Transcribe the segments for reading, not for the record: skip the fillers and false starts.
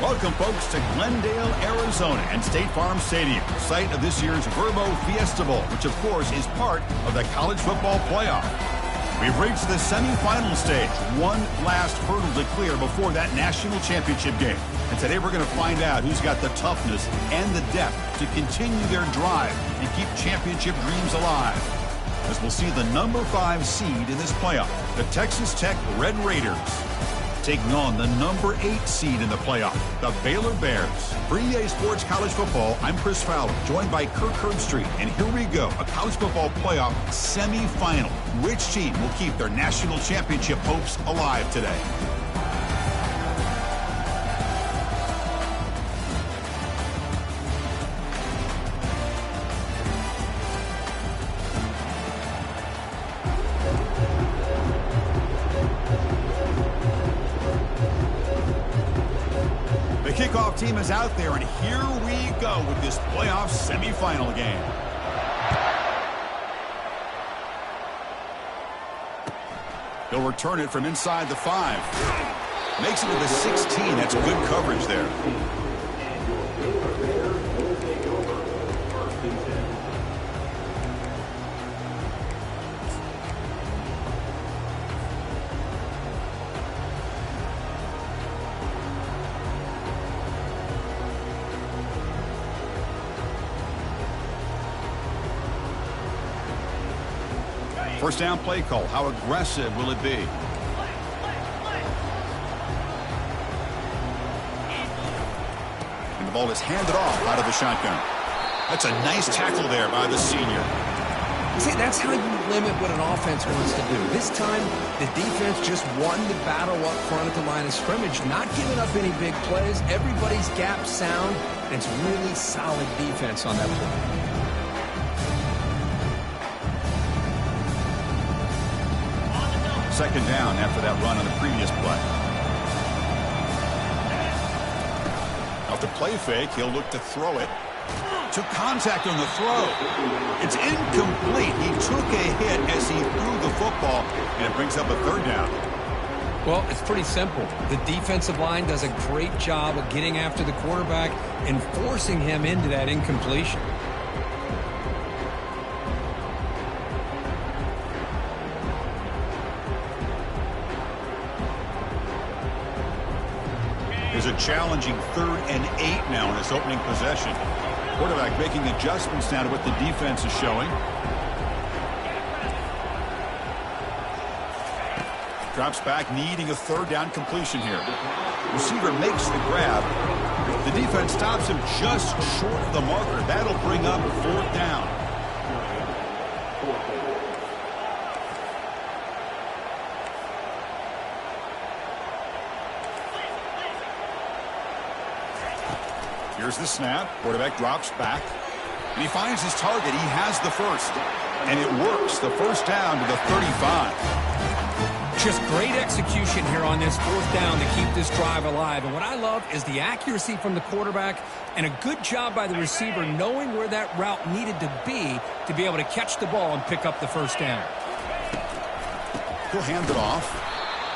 Welcome, folks, to Glendale, Arizona and State Farm Stadium, site of this year's Verbo Fiesta Bowl, which, of course, is part of the college football playoff. We've reached the semifinal stage, one last hurdle to clear before that national championship game. And today we're going to find out who's got the toughness and the depth to continue their drive and keep championship dreams alive. As we'll see the number 5 seed in this playoff, the Texas Tech Red Raiders, taking on the number 8 seed in the playoff, the Baylor Bears. For EA Sports College Football, I'm Chris Fowler, joined by Kirk Herbstreit. And here we go, a college football playoff semifinal. Which team will keep their national championship hopes alive today? Kickoff team is out there, and here we go with this playoff semifinal game. He'll return it from inside the 5. Makes it to the 16. That's good coverage there. First down play call. How aggressive will it be? And the ball is handed off out of the shotgun. That's a nice tackle there by the senior. See, that's how you limit what an offense wants to do. This time, the defense just won the battle up front at the line of scrimmage, not giving up any big plays. Everybody's gap sound, and it's really solid defense on that play. Second down after that run on the previous play. Off the play fake, he'll look to throw it. Took contact on the throw. It's incomplete. He took a hit as he threw the football, and it brings up a third down. Well, it's pretty simple. The defensive line does a great job of getting after the quarterback and forcing him into that incompletion. Is a challenging 3rd and 8 now in this opening possession. Quarterback making adjustments now to what the defense is showing. Drops back, needing a 3rd down completion here. Receiver makes the grab. The defense stops him just short of the marker. That'll bring up 4th down. Here's the snap. Quarterback drops back. And he finds his target. He has the first. And it works. The first down to the 35. Just great execution here on this 4th down to keep this drive alive. And what I love is the accuracy from the quarterback and a good job by the receiver knowing where that route needed to be able to catch the ball and pick up the first down. He'll hand it off.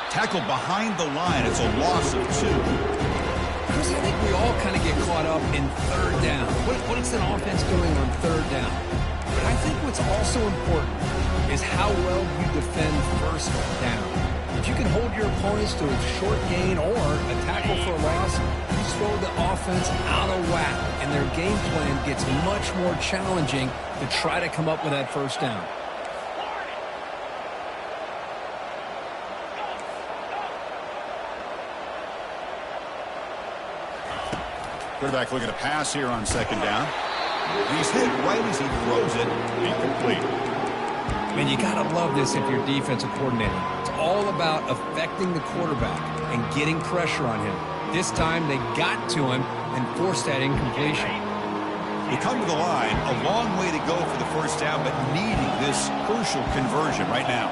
Tackled behind the line. It's a loss of 2. Chris, I think we all kind of get caught up in 3rd down. What is an offense doing on 3rd down? But I think what's also important is how well you defend 1st down. If you can hold your opponents to a short gain or a tackle for a loss, you throw the offense out of whack, and their game plan gets much more challenging to try to come up with that 1st down. Quarterback looking to pass here on 2nd down. He's hit right as he throws it. Incomplete. Man, you got to love this if you're defensive coordinator. It's all about affecting the quarterback and getting pressure on him. This time they got to him and forced that incompletion. They come to the line, a long way to go for the first down, but needing this crucial conversion right now.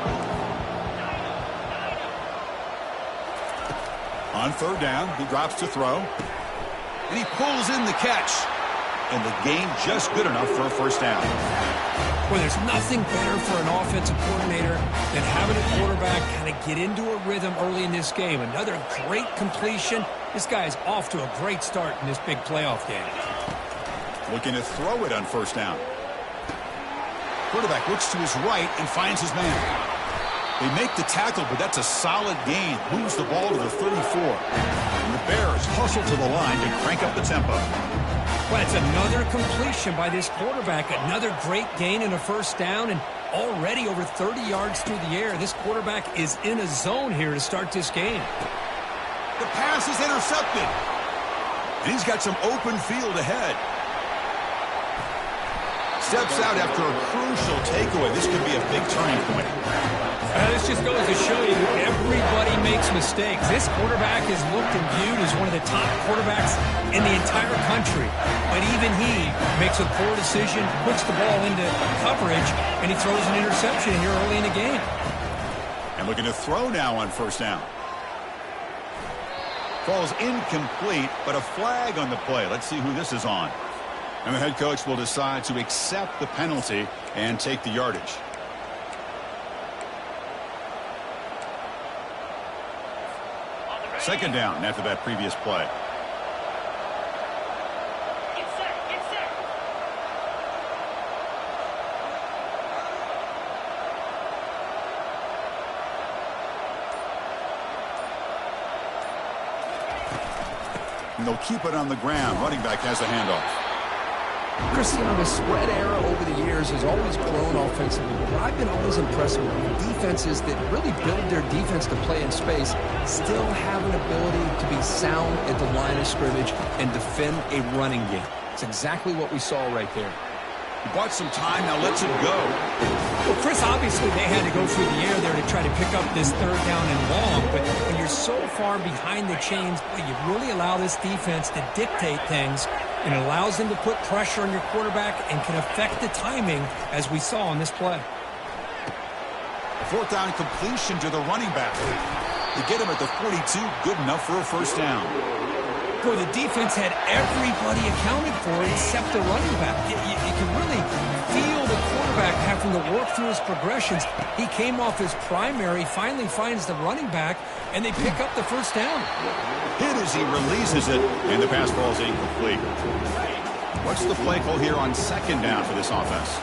On 3rd down, he drops to throw. And he pulls in the catch. and the game just good enough for a first down. Well, there's nothing better for an offensive coordinator than having a quarterback kind of get into a rhythm early in this game. Another great completion. This guy is off to a great start in this big playoff game. Looking to throw it on first down. Quarterback looks to his right and finds his man. They make the tackle, but that's a solid gain. Moves the ball to the 34. And the Bears hustle to the line to crank up the tempo. Well, it's another completion by this quarterback. Another great gain in a first down, and already over 30 yards through the air. This quarterback is in a zone here to start this game. The pass is intercepted. And he's got some open field ahead. Steps out after a crucial takeaway. This could be a big turning point. This just goes to show you everybody makes mistakes. This quarterback is looked and viewed as one of the top quarterbacks in the entire country. But even he makes a poor decision, puts the ball into coverage, and he throws an interception here early in the game. And looking to throw now on first down. Falls incomplete, but a flag on the play. Let's see who this is on. And the head coach will decide to accept the penalty and take the yardage. Second down after that previous play. Get set, get set. And they'll keep it on the ground. Running back has a handoff. Cristiano, the spread era over the years has always grown offensively, but I've been always impressed with defenses that really build their defense to play in space, still have an ability to be sound at the line of scrimmage and defend a running game. It's exactly what we saw right there. He bought some time, now lets it go. Well, Chris, obviously they had to go through the air there to try to pick up this third down and long, but when you're so far behind the chains, you really allow this defense to dictate things, and it allows them to put pressure on your quarterback and can affect the timing, as we saw on this play. Fourth down completion to the running back. They get him at the 42, good enough for a first down. Boy, the defense had everybody accounted for except the running back. You can really feel the quarterback having to work through his progressions. He came off his primary, finally finds the running back, and they pick up the first down. Hit as he releases it, and the pass ball is incomplete. What's the play call here on second down for this offense?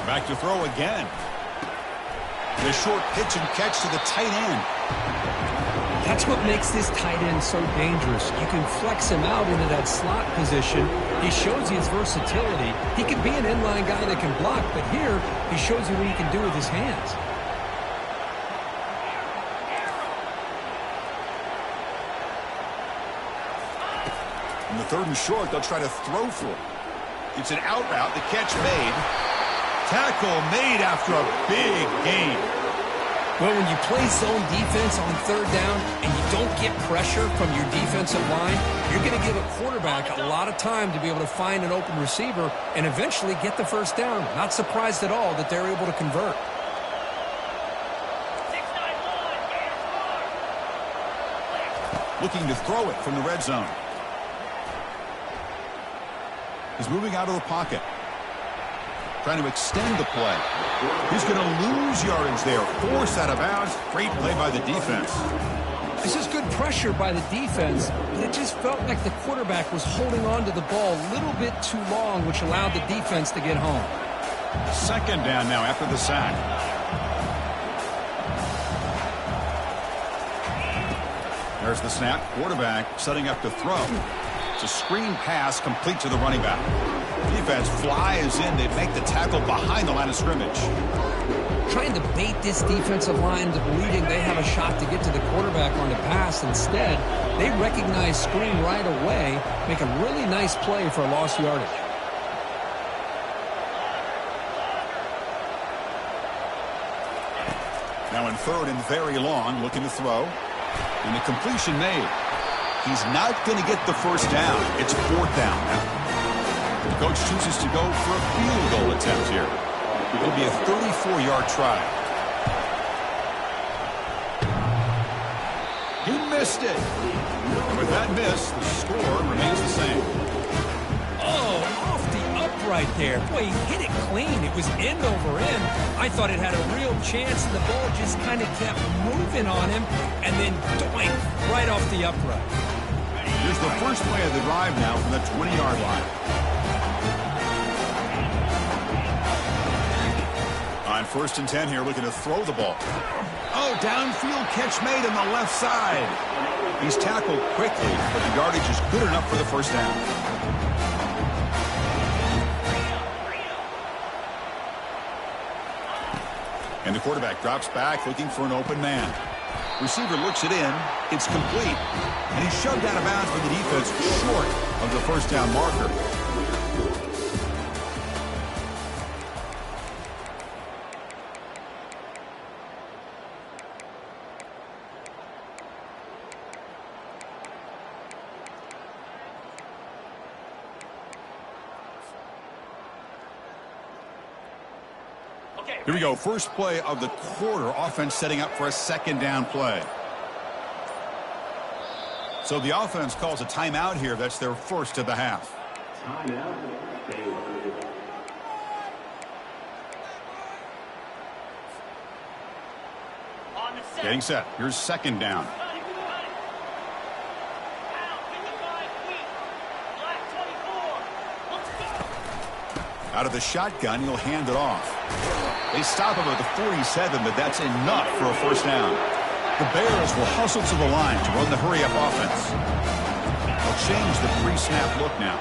Back to throw again. The short pitch and catch to the tight end. That's what makes this tight end so dangerous. You can flex him out into that slot position. He shows you his versatility. He can be an inline guy that can block, but here he shows you what he can do with his hands. In the third and short, they'll try to throw for it. It's an out route, the catch made. Tackle made after a big gain. Well, when you play zone defense on third down and you don't get pressure from your defensive line, you're going to give a quarterback a lot of time to be able to find an open receiver and eventually get the first down. Not surprised at all that they're able to convert. 6-9-1, Looking to throw it from the red zone. He's moving out of the pocket. Trying to extend the play. He's going to lose yardage there. Forced out of bounds. Great play by the defense. This is good pressure by the defense, but it just felt like the quarterback was holding on to the ball a little bit too long, which allowed the defense to get home. Second down now after the sack. There's the snap. Quarterback setting up to throw. It's a screen pass complete to the running back. Defense flies in. They make the tackle behind the line of scrimmage. Trying to bait this defensive line to believing they have a shot to get to the quarterback on the pass. Instead, they recognize screen right away, make a really nice play for a lost yardage. Now in third and very long, looking to throw. And the completion made. He's not going to get the first down. It's fourth down now. The coach chooses to go for a field goal attempt here. It'll be a 34-yard try. He missed it. And with that miss, the score remains the same. Oh, off the upright there. Boy, he hit it clean. It was end over end. I thought it had a real chance, and the ball just kind of kept moving on him, and then doink, right off the upright. Here's the first play of the drive now from the 20-yard line. On 1st and 10 here, looking to throw the ball. Oh, downfield catch made on the left side. He's tackled quickly, but the yardage is good enough for the first down. And the quarterback drops back, looking for an open man. Receiver looks it in. It's complete. And he's shoved out of bounds by the defense short of the first down marker. Here we go. First play of the quarter. Offense setting up for a second down play. So the offense calls a timeout here. That's their first of the half. Getting set. Here's second down. Out of the shotgun, he'll hand it off. They stop him at the 47, but that's enough for a first down. The Bears will hustle to the line to run the hurry-up offense. They'll change the pre-snap look now.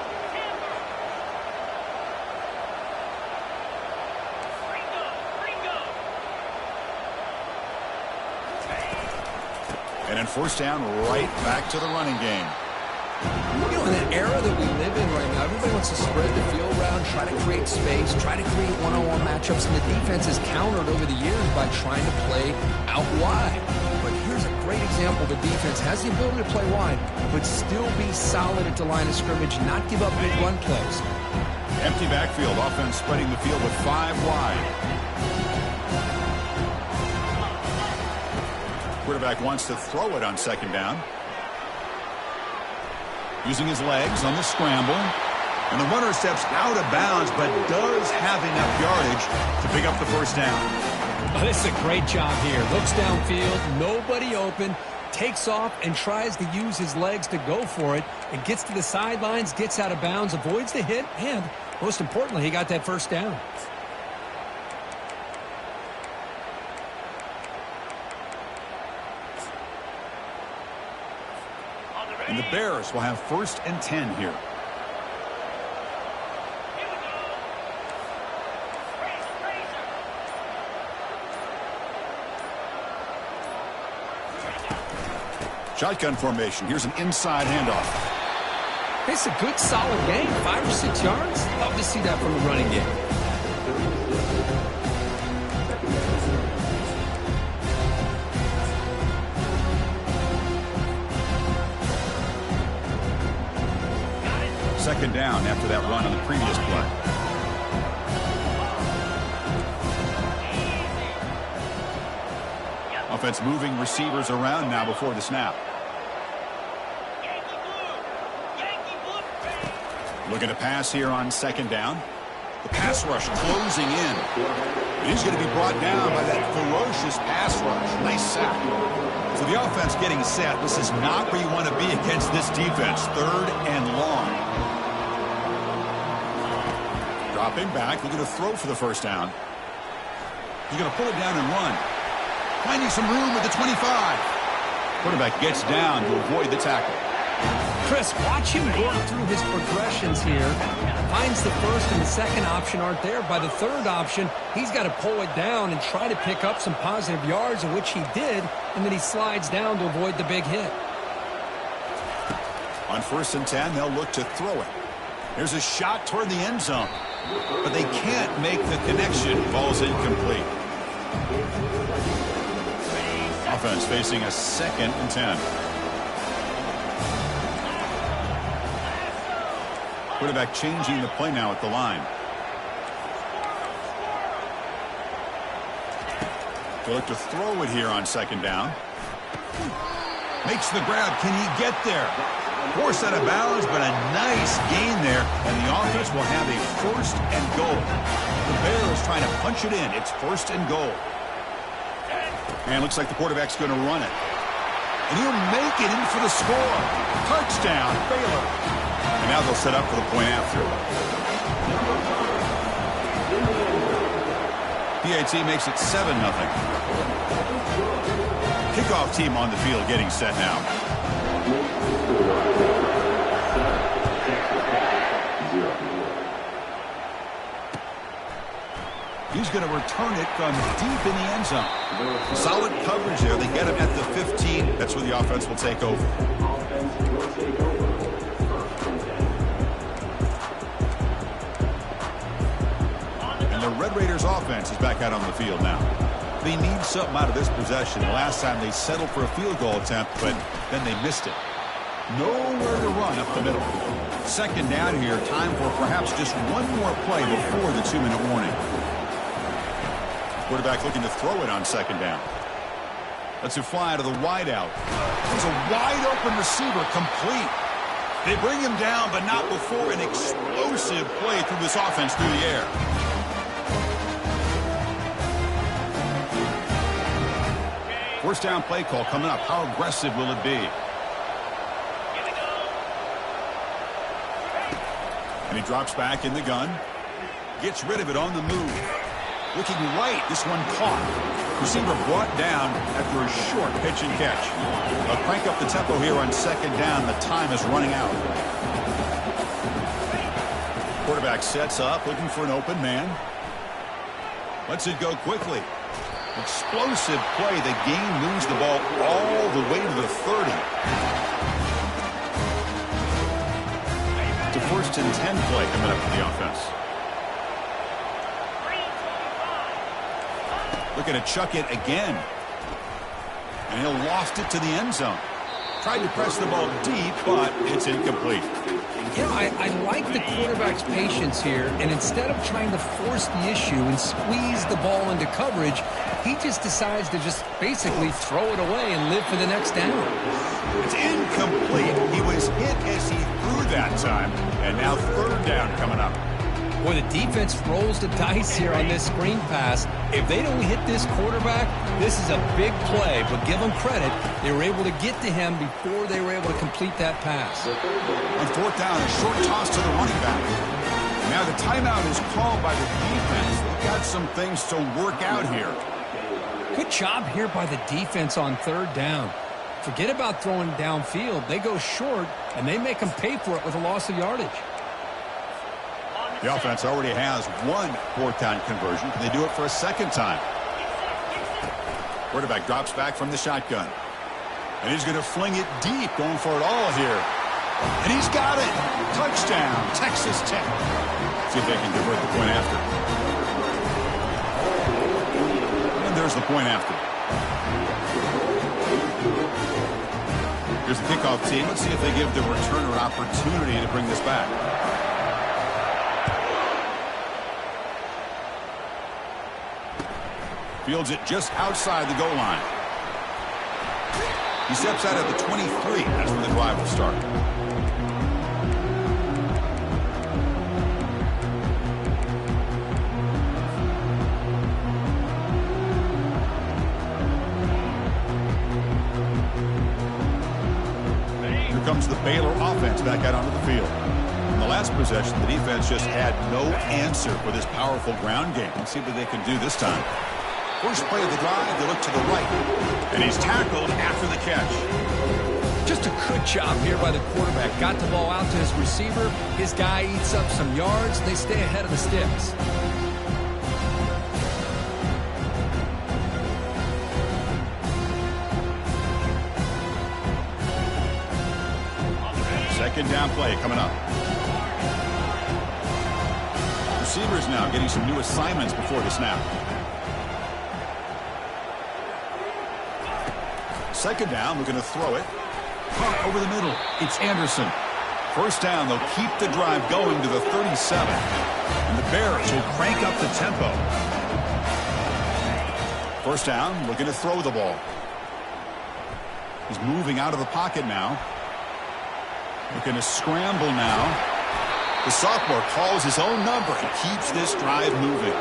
And then first down, right back to the running game. You know, in that era that we live in right now, everybody wants to spread the field around, try to create space, try to create one-on-one matchups, and the defense has countered over the years by trying to play out wide. But here's a great example. The defense has the ability to play wide, but still be solid at the line of scrimmage, not give up big run plays. Empty backfield. Offense spreading the field with 5 wide. Quarterback wants to throw it on second down. Using his legs on the scramble. And the runner steps out of bounds, but does have enough yardage to pick up the first down. Oh, this is a great job here. Looks downfield, nobody open, takes off and tries to use his legs to go for it. And gets to the sidelines, gets out of bounds, avoids the hit, and most importantly, he got that first down. And the Bears will have 1st and 10 here. Shotgun formation. Here's an inside handoff. It's a good, solid game. 5 or 6 yards. Love to see that from the running game. Second down after that run on the previous play. Offense moving receivers around now before the snap. Looking to pass here on second down. The pass rush closing in. He's going to be brought down by that ferocious pass rush. Nice sack. So the offense getting set. This is not where you want to be against this defense. 3rd and long. Dropping back, looking to throw for the first down. He's going to pull it down and run. Finding some room at the 25. Quarterback gets down to avoid the tackle. Chris, watch him work through his progressions here. Finds the first and the second option aren't there. By the third option, he's got to pull it down and try to pick up some positive yards, in which he did, and then he slides down to avoid the big hit. On 1st and 10, they'll look to throw it. There's a shot toward the end zone, but they can't make the connection. Ball's incomplete. Offense facing a 2nd and 10. Quarterback changing the play now at the line. They look to throw it here on second down. Makes the grab. Can he get there? Forced out of bounds, but a nice gain there, and the offense will have a 1st and goal. The Bears trying to punch it in. It's 1st and goal. And looks like the quarterback's going to run it. And he'll make it in for the score. Touchdown, Baylor. And now they'll set up for the point after. PAT makes it 7-0. Kickoff team on the field getting set now. He's going to return it from deep in the end zone. Solid coverage there. They get him at the 15. That's where the offense will take over. And the Red Raiders offense is back out on the field now. They need something out of this possession. The last time they settled for a field goal attempt, but then they missed it. Nowhere to run up the middle. 2nd down here. Time for perhaps just one more play before the 2-minute warning. Quarterback looking to throw it on 2nd down. Lets it fly to the wideout. There's a wide-open receiver, complete. They bring him down, but not before an explosive play through this offense through the air. First down play call coming up. How aggressive will it be? And he drops back in the gun. Gets rid of it on the move. Looking right, this one caught. Receiver brought down after a short pitch and catch. They'll crank up the tempo here on 2nd down. The time is running out. Quarterback sets up, looking for an open man. Lets it go quickly. Explosive play. The game moves the ball all the way to the 30. It's a 1st and 10 play coming up for the offense. Looking to chuck it again. And he'll loft it to the end zone. Tried to press the ball deep, but it's incomplete. You know, I like the quarterback's patience here, and instead of trying to force the issue and squeeze the ball into coverage, he just decides to just basically throw it away and live for the next down. It's incomplete. He was hit as he threw that time, and now 3rd down coming up. Boy, the defense rolls the dice here on this screen pass. If they don't hit this quarterback, this is a big play, but give them credit. They were able to get to him before they were able to complete that pass. On 4th down, a short toss to the running back. Now the timeout is called by the defense. They've got some things to work out here. Good job here by the defense on 3rd down. Forget about throwing downfield. They go short, and they make them pay for it with a loss of yardage. The offense already has one 4th down conversion. Can they do it for a 2nd time? Quarterback drops back from the shotgun. And he's going to fling it deep, going for it all here. And he's got it. Touchdown, Texas Tech. See if they can convert the point after. And there's the point after. Here's the kickoff team. Let's see if they give the returner an opportunity to bring this back. Fields it just outside the goal line. He steps out at the 23. That's where the drive will start. Here comes the Baylor offense back out onto the field. In the last possession, the defense just had no answer for this powerful ground game. Let's see what they can do this time. First play of the drive, they look to the right. And he's tackled after the catch. Just a good job here by the quarterback. Got the ball out to his receiver. His guy eats up some yards. They stay ahead of the sticks. Second down play coming up. Receivers now getting some new assignments before the snap. Second down, looking to throw it. Caught over the middle. It's Anderson. First down, they'll keep the drive going to the 37. And the Bears will crank up the tempo. First down, looking to throw the ball. He's moving out of the pocket now. Looking to scramble now. The sophomore calls his own number and keeps this drive moving.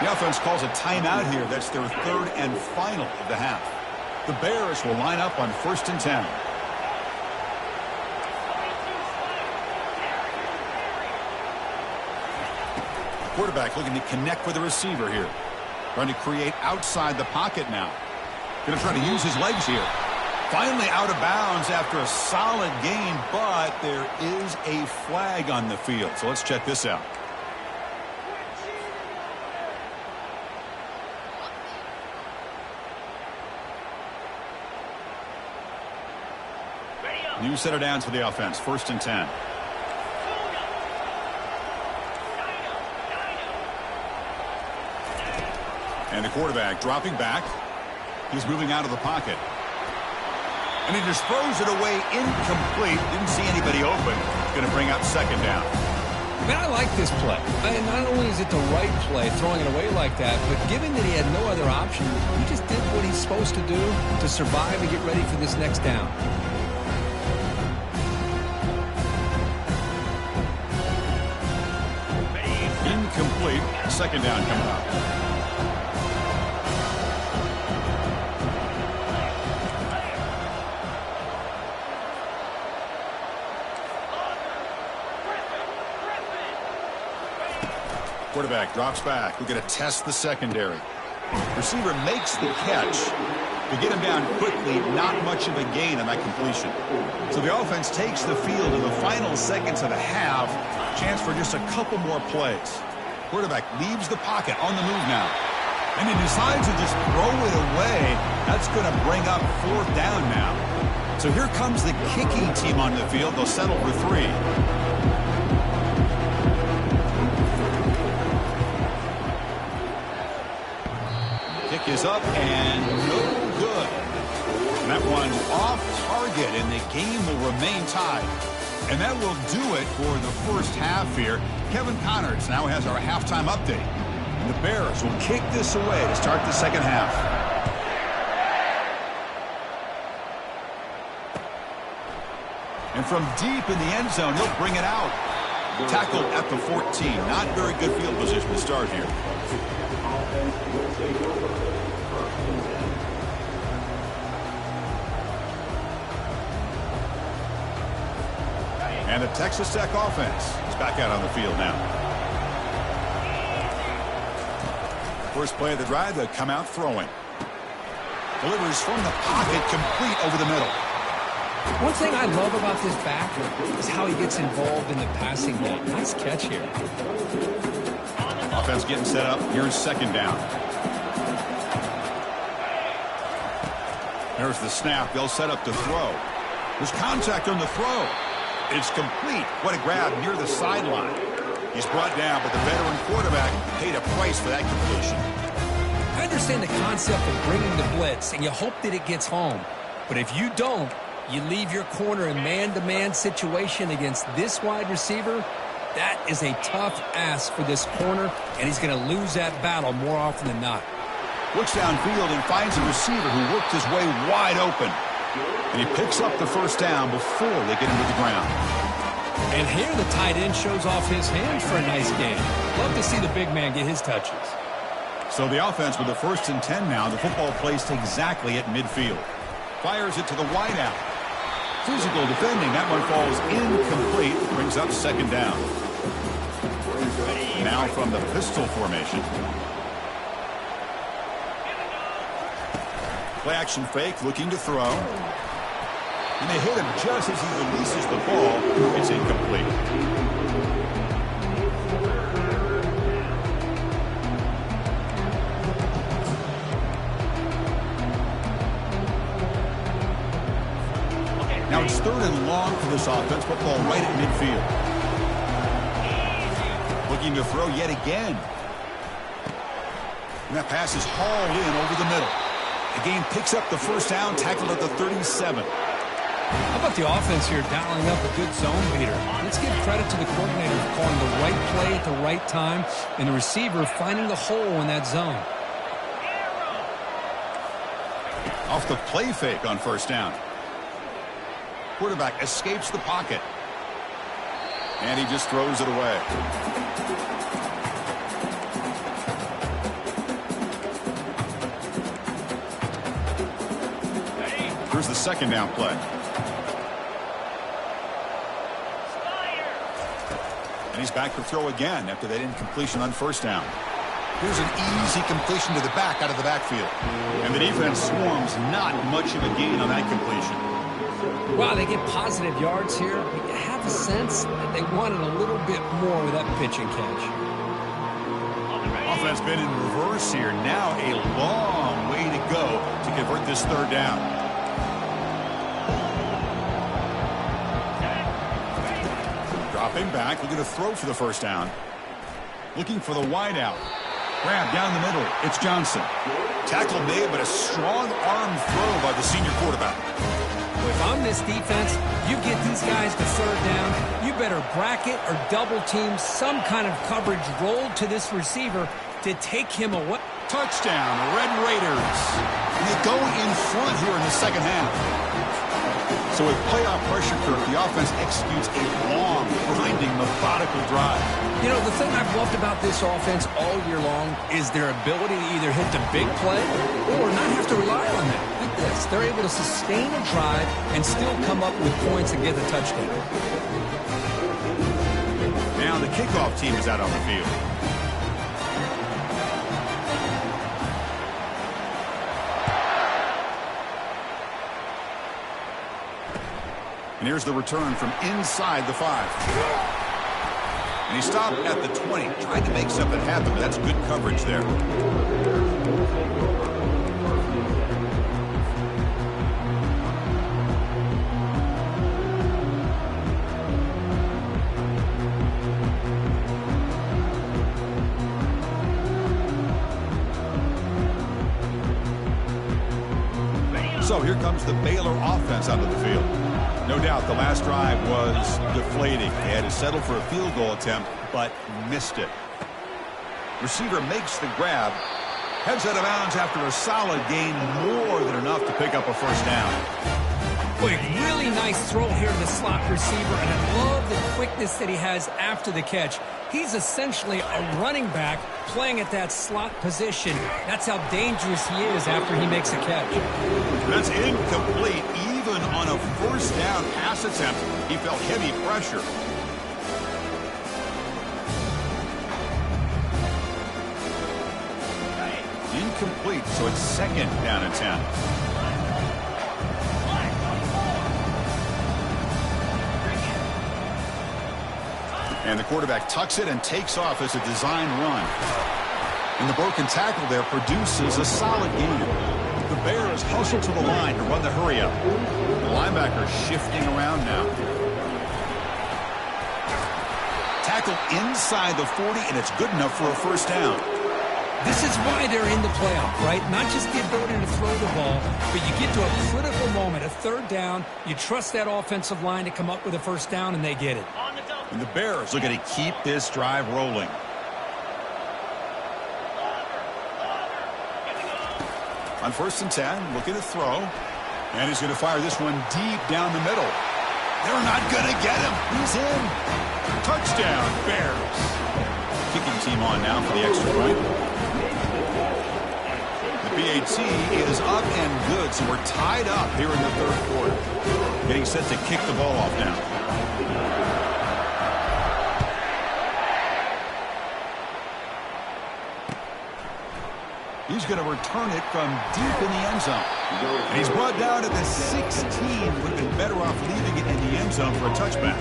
The offense calls a timeout here. That's their third and final of the half. The Bears will line up on 1st and 10. Quarterback looking to connect with the receiver here. Trying to create outside the pocket now. Going to try to use his legs here. Finally out of bounds after a solid gain, but there is a flag on the field. So let's check this out. New set of downs for the offense. 1st and 10. And the quarterback dropping back. He's moving out of the pocket. And he just throws it away incomplete. Didn't see anybody open. Going to bring up 2nd down. Man, I like this play. And not only is it the right play, throwing it away like that, but given that he had no other option, he just did what he's supposed to do to survive and get ready for this next down. Incomplete. 2nd down coming up. Quarterback drops back. We're going to test the secondary. Receiver makes the catch. To get him down quickly, not much of a gain on that completion. So the offense takes the field in the final seconds of the half. Chance for just a couple more plays. Quarterback leaves the pocket on the move now. And he decides to just throw it away. That's going to bring up 4th down now. So here comes the kicking team on the field. They'll settle for 3. Kick is up and no good. And that one's off target, and the game will remain tied. And that will do it for the first half here. Kevin Connors now has our halftime update. And the Bears will kick this away to start the second half. And from deep in the end zone, he'll bring it out. Tackled at the 14. Not very good field position to start here. And the Texas Tech offense is back out on the field now. First play of the drive, they come out throwing. Delivers from the pocket, complete over the middle. One thing I love about this back is how he gets involved in the passing game. Nice catch here. Offense getting set up. Here's 2nd down. There's the snap. They'll set up to throw. There's contact on the throw. It's complete. What a grab near the sideline. He's brought down, but the veteran quarterback paid a price for that completion. I understand the concept of bringing the blitz, and you hope that it gets home. But if you don't, you leave your corner in man-to-man situation against this wide receiver. That is a tough ask for this corner, and he's going to lose that battle more often than not. Looks downfield and finds a receiver who worked his way wide open. And he picks up the 1st down before they get him to the ground. And here the tight end shows off his hands for a nice game. Love to see the big man get his touches. So the offense with the 1st and 10 now. The football placed exactly at midfield. Fires it to the wideout. Physical defending. That one falls incomplete. Brings up 2nd down. Now from the pistol formation. Play action fake, looking to throw. And they hit him just as he releases the ball. It's incomplete. Now it's 3rd and long for this offense. Football right at midfield. Looking to throw yet again. And that pass is hauled in over the middle. The game picks up the 1st down, tackled at the 37. How about the offense here dialing up a good zone beater? Let's give credit to the coordinator for calling the right play at the right time and the receiver finding the hole in that zone. Off the play fake on 1st down. Quarterback escapes the pocket. And he just throws it away. Here's the second down play. And he's back to throw again after that incompletion on first down. Here's an easy completion to the back out of the backfield. And the defense swarms, not much of a gain on that completion. Wow, they get positive yards here. You have a sense that they wanted a little bit more with that pitch and catch. Offense been in reverse here. Now a long way to go to convert this third down. Dropping back, looking to throw for the first down. Looking for the wide out. Grab down the middle. It's Johnson. Tackle made, but a strong arm throw by the senior quarterback. If I'm this defense, you get these guys to third down, you better bracket or double team some kind of coverage rolled to this receiver to take him away. Touchdown, Red Raiders. And they go in front here in the second half. So with playoff pressure curve, the offense executes a long, grinding, methodical drive. You know, the thing I've loved about this offense all year long is their ability to either hit the big play or not have to rely on that. Like this, they're able to sustain a drive and still come up with points and get the touchdown. Now the kickoff team is out on the field. And here's the return from inside the 5. And he stopped at the 20, trying to make something happen, but that's good coverage there. So here comes the Baylor offense onto the field. No doubt the last drive was deflating. They had to settle for a field goal attempt, but missed it. Receiver makes the grab. Heads out of bounds after a solid gain, more than enough to pick up a first down. Boy, really nice throw here to the slot receiver, and I love the quickness that he has after the catch. He's essentially a running back playing at that slot position. That's how dangerous he is after he makes a catch. That's incomplete. Even on a first down pass attempt, he felt heavy pressure. Incomplete, so it's second down and 10. And the quarterback tucks it and takes off as a design run. And the broken tackle there produces a solid gain. The Bears hustle to the line to run the hurry up. The linebacker shifting around now. Tackle inside the 40, and it's good enough for a first down. This is why they're in the playoff, right? Not just the ability to throw the ball, but you get to a critical moment, a third down. You trust that offensive line to come up with a first down, and they get it. And the Bears looking to keep this drive rolling. On first and 10, looking to throw. And he's going to fire this one deep down the middle. They're not going to get him. He's in. Touchdown, Bears. Kicking team on now for the extra point. The BAT is up and good, so we're tied up here in the third quarter. Getting set to kick the ball off now. He's going to return it from deep in the end zone. And he's brought down at the 16. Would have been better off leaving it in the end zone for a touchback.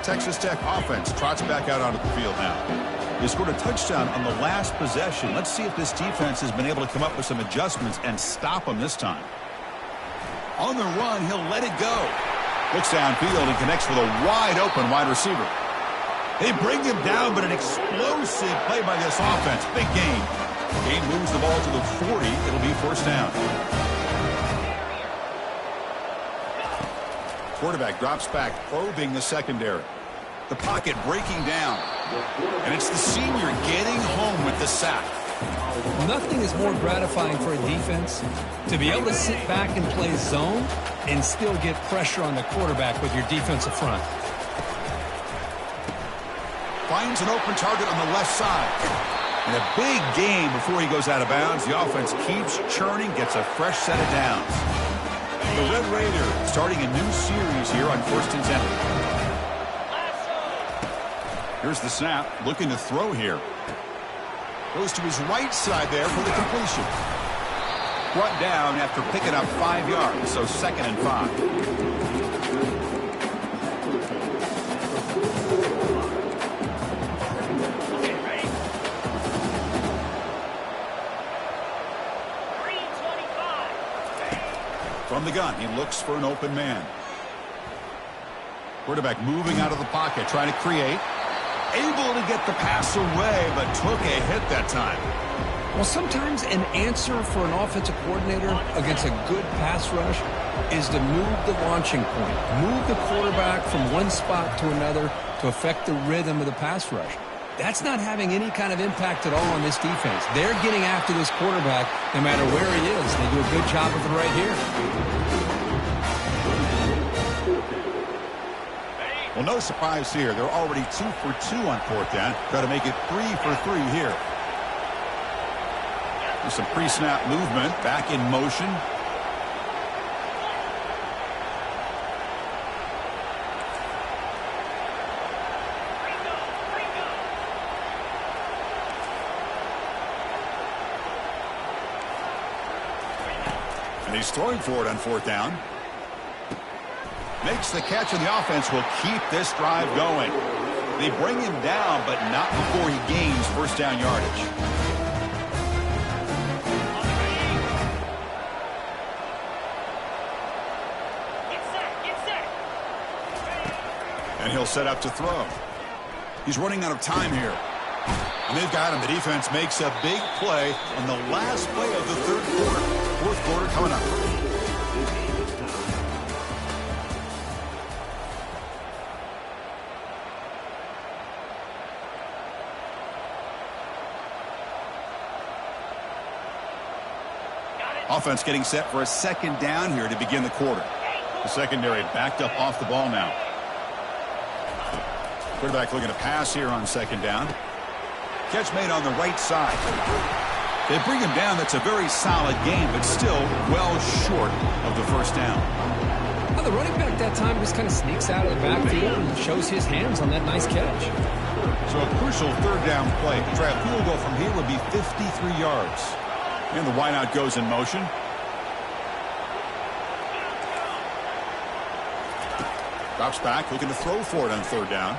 Texas Tech offense trots back out onto the field now. They scored a touchdown on the last possession. Let's see if this defense has been able to come up with some adjustments and stop them this time. On the run, he'll let it go. Looks downfield and connects with a wide-open wide receiver. They bring him down, but an explosive play by this offense. Big gain. Gain moves the ball to the 40. It'll be first down. Quarterback drops back, probing the secondary. The pocket breaking down. And it's the senior getting home with the sack. Nothing is more gratifying for a defense to be able to sit back and play zone and still get pressure on the quarterback with your defensive front. Finds an open target on the left side. And a big gain before he goes out of bounds. The offense keeps churning, gets a fresh set of downs. The Red Raiders starting a new series here on 1st and 10. Here's the snap, looking to throw here. Goes to his right side there for the completion. Brought down after picking up 5 yards, so 2nd and 5. Okay, ready? 3:25. From the gun, he looks for an open man. Quarterback moving out of the pocket, trying to create. Able to get the pass away, but took a hit that time. Well, sometimes an answer for an offensive coordinator against a good pass rush is to move the launching point. Move the quarterback from one spot to another to affect the rhythm of the pass rush. That's not having any kind of impact at all on this defense. They're getting after this quarterback no matter where he is. They do a good job of it right here. Well, no surprise here. They're already 2 for 2 on 4th down. Got to make it 3 for 3 here. There's some pre-snap movement. Back in motion. And he's throwing for it on 4th down. Makes the catch, and the offense will keep this drive going. They bring him down, but not before he gains first down yardage. Get set. And he'll set up to throw. He's running out of time here. And they've got him. The defense makes a big play on the last play of the 3rd quarter. 4th quarter coming up. Offense getting set for a 2nd down here to begin the quarter. The secondary backed up off the ball now. Quarterback looking to pass here on 2nd down. Catch made on the right side. They bring him down. That's a very solid game, but still well short of the first down. Well, the running back that time just kind of sneaks out of the backfield and shows his hands on that nice catch. So a crucial 3rd down play. To try a field goal from here would be 53 yards. And the wideout goes in motion. Drops back, looking to throw for it on 3rd down.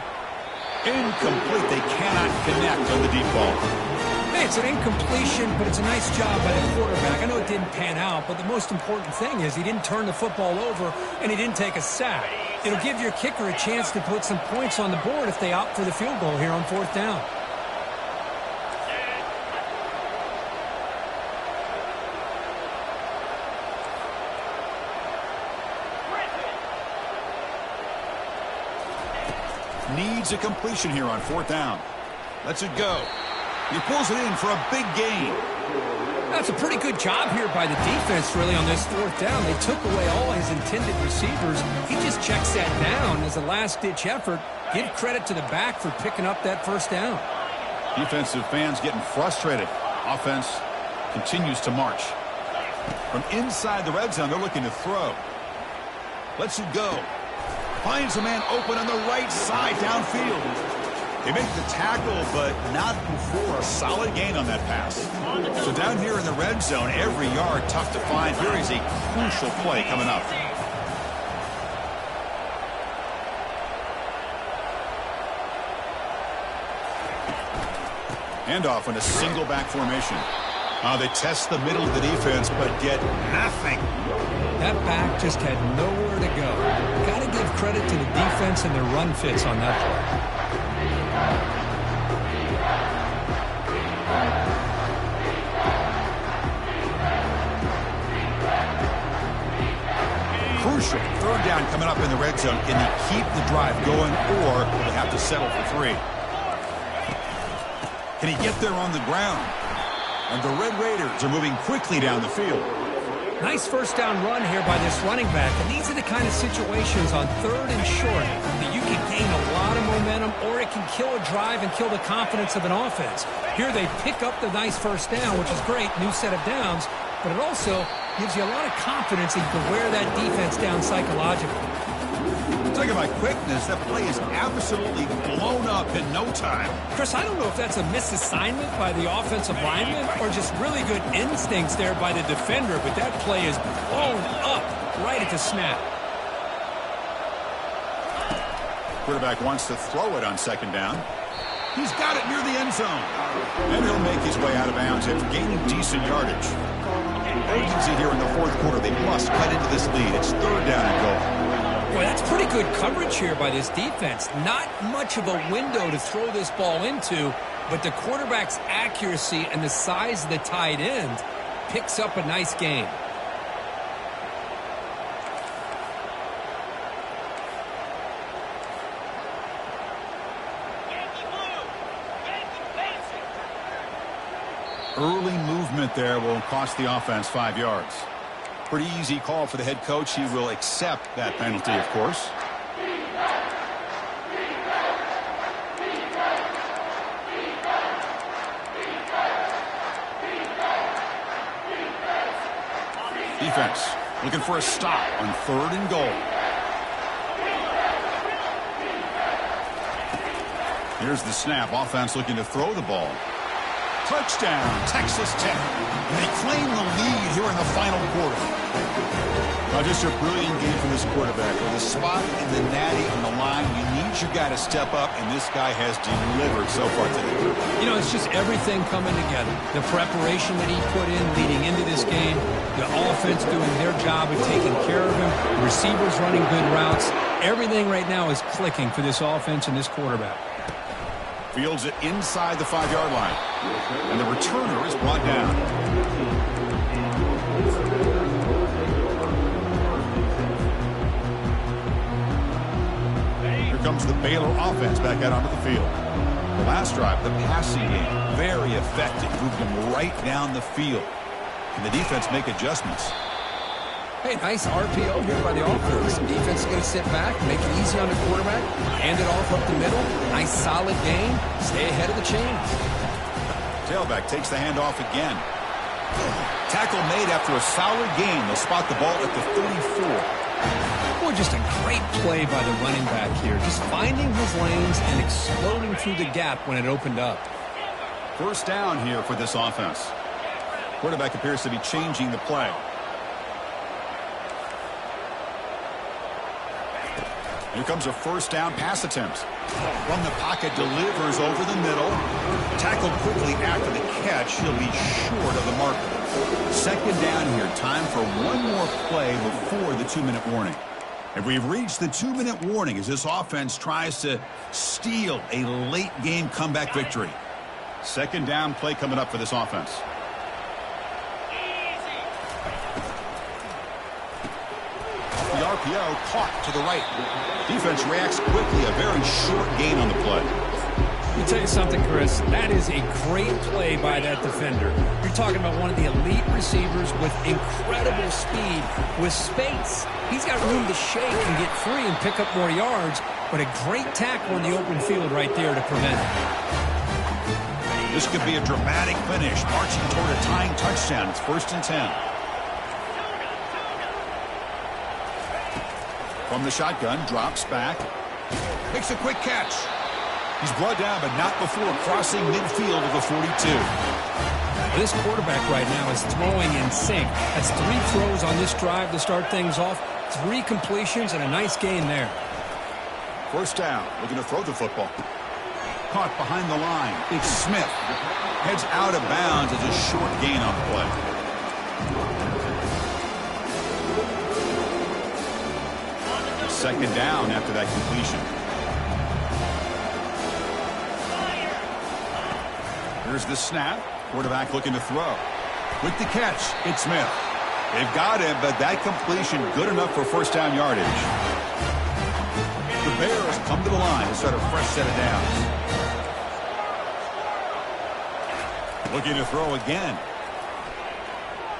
Incomplete. They cannot connect on the deep ball. Hey, it's an incompletion, but it's a nice job by the quarterback. I know it didn't pan out, but the most important thing is he didn't turn the football over and he didn't take a sack. It'll give your kicker a chance to put some points on the board if they opt for the field goal here on 4th down. Needs a completion here on 4th down. Lets it go. He pulls it in for a big gain. That's a pretty good job here by the defense, really, on this 4th down. They took away all his intended receivers. He just checks that down as a last-ditch effort. Give credit to the back for picking up that first down. Defensive fans getting frustrated. Offense continues to march. From inside the red zone, they're looking to throw. Lets it go. Finds a man open on the right side downfield. They make the tackle, but not before a solid gain on that pass. So down here in the red zone, every yard tough to find. Here is a crucial play coming up. Handoff in a single back formation. They test the middle of the defense, but get nothing. That back just had nowhere to go. Got to give credit to the defense and their run fits on that play. crucial. Third down coming up in the red zone. Can he keep the drive going, or will they have to settle for 3? Can he get there on the ground? And the Red Raiders are moving quickly down the field. Nice first down run here by this running back. And these are the kind of situations on third and short that you can gain a lot of momentum, or it can kill a drive and kill the confidence of an offense. Here they pick up the nice first down, which is great, new set of downs, but it also gives you a lot of confidence that you can wear that defense down psychologically. Talking about quickness, that play is absolutely blown up in no time. Chris, I don't know if that's a misassignment by the offensive lineman or just really good instincts there by the defender, but that play is blown up right at the snap. Quarterback wants to throw it on second down. He's got it near the end zone. And he'll make his way out of bounds after gaining decent yardage. Urgency here in the fourth quarter. They must cut into this lead. It's third down and goal. Boy, that's pretty good coverage here by this defense. Not much of a window to throw this ball into, but the quarterback's accuracy and the size of the tight end picks up a nice gain. Early movement there will cost the offense 5 yards. Pretty easy call for the head coach. He will accept that penalty, of course. Defense looking for a stop on third and goal. Here's the snap. Offense looking to throw the ball. Touchdown, Texas Tech. And they claim the lead here in the final quarter. Now, just a brilliant game from this quarterback. With a spot in the natty on the line, you need your guy to step up, and this guy has delivered so far today. You know, it's just everything coming together. The preparation that he put in leading into this game, the offense doing their job of taking care of him, the receivers running good routes. Everything right now is clicking for this offense and this quarterback. Fields it inside the 5-yard line. And the returner is brought down. Here comes the Baylor offense back out onto the field. The last drive, the passing game, very effective. Moved them right down the field. Can the defense make adjustments? Hey, nice RPO here by the offense. Defense is going to sit back, make it easy on the quarterback, hand it off up the middle. Nice solid game. Stay ahead of the chains. Tailback takes the handoff again. Tackle made after a solid game. They'll spot the ball at the 34. Boy, just a great play by the running back here. Just finding his lanes and exploding through the gap when it opened up. First down here for this offense. Quarterback appears to be changing the play. Here comes a first down pass attempt. From the pocket, delivers over the middle. Tackled quickly after the catch. He'll be short of the marker. Second down here. Time for one more play before the 2-minute warning. And we've reached the 2-minute warning as this offense tries to steal a late game comeback victory. Second down play coming up for this offense. The RPO caught to the right. Defense reacts quickly. A very short gain on the play. Let me tell you something, Chris. That is a great play by that defender. You're talking about one of the elite receivers with incredible speed, with space. He's got room to shake and get free and pick up more yards, but a great tackle in the open field right there to prevent it. This could be a dramatic finish, marching toward a tying touchdown. It's 1st and 10. From the shotgun, drops back. Makes a quick catch. He's brought down, but not before crossing midfield of the 42. This quarterback right now is throwing in sync. That's 3 throws on this drive to start things off. 3 completions and a nice gain there. First down, looking to throw the football. Caught behind the line. It's Smith. Heads out of bounds as a short gain on the play. Second down after that completion. Here's the snap. Quarterback looking to throw. With the catch, it's Smith. They've got him, but that completion good enough for first down yardage. The Bears come to the line to start a fresh set of downs. Looking to throw again.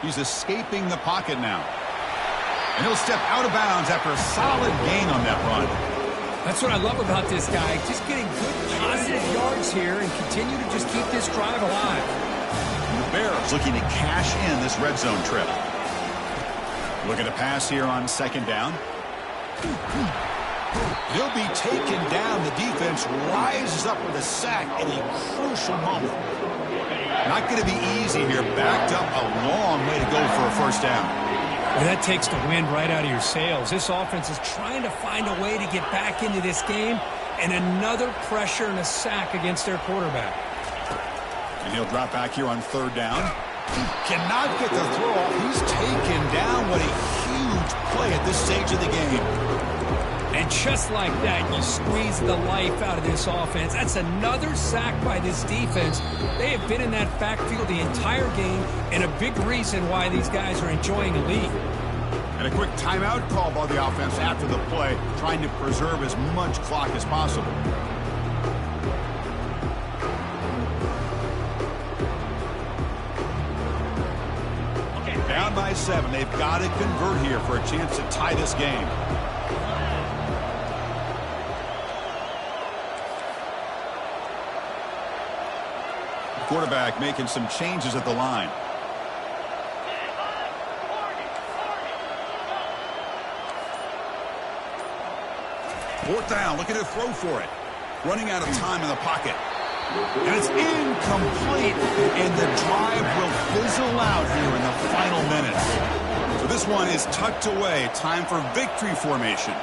He's escaping the pocket now. And he'll step out of bounds after a solid gain on that run. That's what I love about this guy. Just getting good positive yards here and continue to just keep this drive alive. And the Bears looking to cash in this red zone trip. Looking to pass here on second down. He'll be taken down. The defense rises up with a sack in a crucial moment. Not going to be easy here. Backed up a long way to go for a first down. Well, that takes the wind right out of your sails. This offense is trying to find a way to get back into this game, and another pressure and a sack against their quarterback. And he'll drop back here on third down. He cannot get the throw off. He's taken down. What a huge play at this stage of the game. And just like that, you squeeze the life out of this offense. That's another sack by this defense. They have been in that backfield the entire game, and a big reason why these guys are enjoying a lead. And a quick timeout call by the offense after the play, trying to preserve as much clock as possible. Down by 7. They've got to convert here for a chance to tie this game. Quarterback making some changes at the line. Fourth down, looking to throw for it. Running out of time in the pocket. And it's incomplete, and the drive will fizzle out here in the final minutes. So this one is tucked away. Time for victory formation.